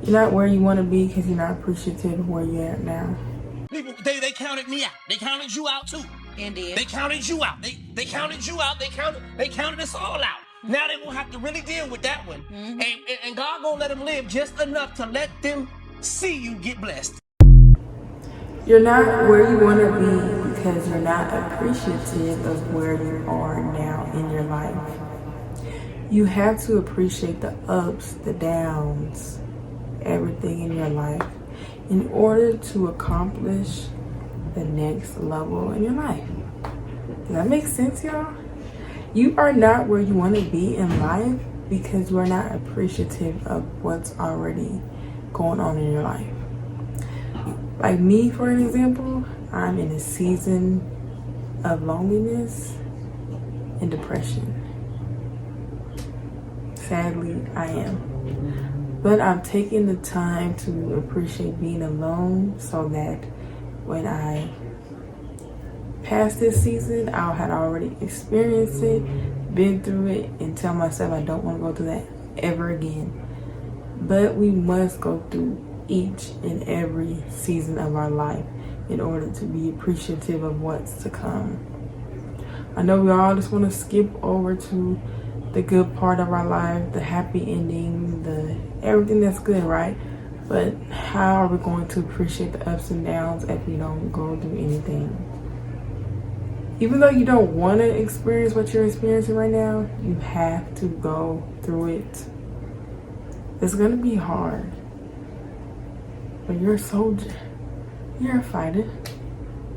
You're not where you want to be because you're not appreciative of where you're at now. People, they counted me out. They counted you out too. Indeed. They counted you out. They counted you out. They counted us all out. Now they're gonna have to really deal with that one. And God gonna let them live just enough to let them see you get blessed. You're not where you want to be because you're not appreciative of where you are now in your life. You have to appreciate the ups, the downs, everything in your life in order to accomplish the next level in your life. Does that make sense, y'all? You are not where you want to be in life because you are not appreciative of what's already going on in your life. Like me, for an example, I'm in a season of loneliness and depression. Sadly, I am. But I'm taking the time to appreciate being alone so that when I pass this season, I had already experienced it, been through it, and tell myself I don't want to go through that ever again. But we must go through each and every season of our life in order to be appreciative of what's to come. I know we all just want to skip over to the good part of our life, the happy ending, the everything that's good, right? But how are we going to appreciate the ups and downs if we don't go through anything? Even though you don't want to experience what you're experiencing right now, you have to go through it. It's going to be hard. But you're a soldier. You're a fighter.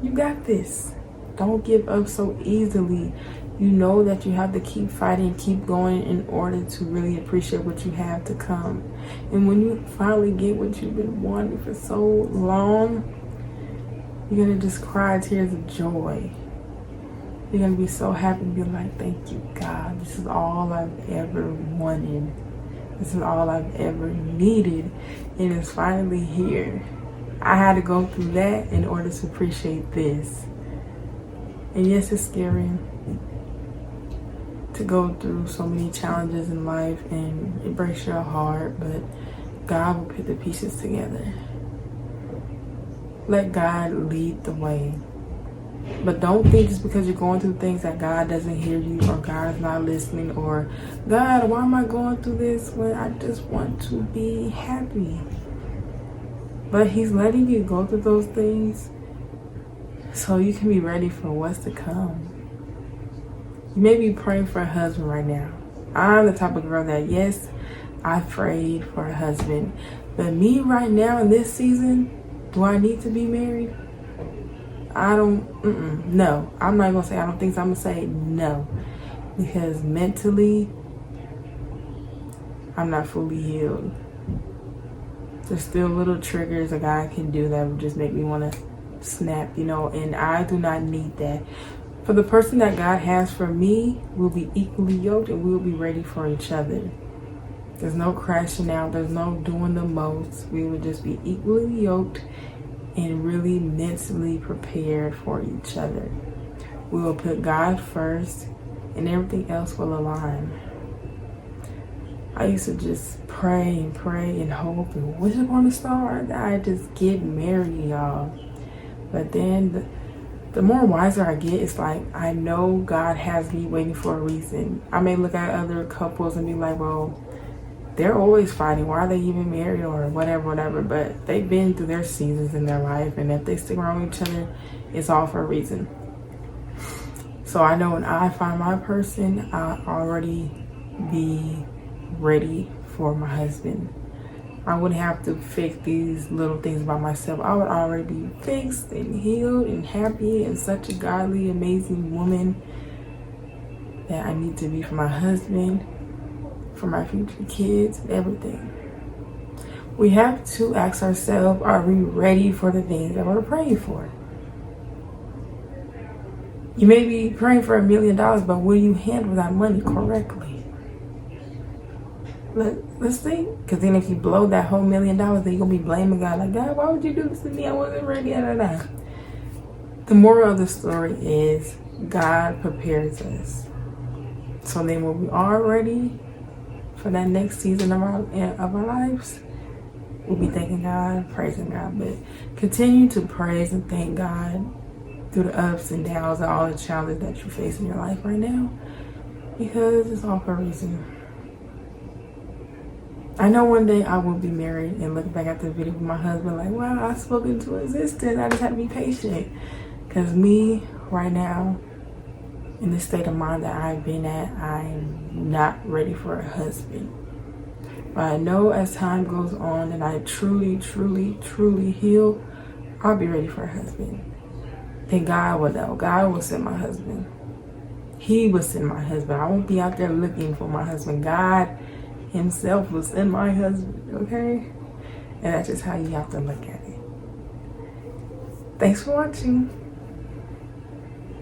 You got this. Don't give up so easily. You know that you have to keep fighting, keep going in order to really appreciate what you have to come. And when you finally get what you've been wanting for so long, you're going to just cry tears of joy. You're going to be so happy and be like, thank you, God. This is all I've ever wanted. This is all I've ever needed, and it's finally here. I had to go through that in order to appreciate this. And yes, it's scary to go through so many challenges in life, and it breaks your heart, but God will put the pieces together. Let God lead the way. But don't think just because you're going through things that God doesn't hear you, or God is not listening, or God, why am I going through this when I just want to be happy? But He's letting you go through those things so you can be ready for what's to come. You may be praying for a husband right now. I'm the type of girl that, yes, I prayed for a husband. But me right now in this season, do I need to be married? I don't, no. I'm not going to say I don't think so. I'm going to say no. Because mentally, I'm not fully healed. There's still little triggers a guy can do that would just make me want to snap, and I do not need that. For the person that God has for me, we'll be equally yoked and we'll be ready for each other. There's no crashing out. There's no doing the most. We will just be equally yoked and really mentally prepared for each other. We will put God first and everything else will align. I used to just pray and hope and wish upon a star that I just get married, y'all. But then the more wiser I get, it's like I know God has me waiting for a reason. I may look at other couples and be like, well, they're always fighting. Why are they even married or whatever? But they've been through their seasons in their life. And if they stick around with each other, it's all for a reason. So I know when I find my person, I'll already be ready for my husband. I wouldn't have to fix these little things by myself. I would already be fixed and healed and happy and such a godly, amazing woman that I need to be for my husband, for my future kids, and everything. We have to ask ourselves, are we ready for the things that we're praying for? You may be praying for $1 million, but will you handle that money correctly? Let's think. Because then if you blow that whole $1 million, then you're going to be blaming God. Like, God, why would you do this to me? I wasn't ready. The moral of the story is God prepares us. So then when we are ready for that next season of our lives, we'll be thanking God, praising God. But continue to praise and thank God through the ups and downs and all the challenges that you face in your life right now, because it's all for a reason. I know one day I will be married and look back at the video with my husband like, wow, I spoke into existence. I just had to be patient. Because me, right now, in the state of mind that I've been at, I'm not ready for a husband. But I know as time goes on and I truly, truly, truly heal, I'll be ready for a husband. Then God will know. God will send my husband. He will send my husband. I won't be out there looking for my husband. God Himself will send my husband, okay? And that's just how you have to look at it. Thanks for watching.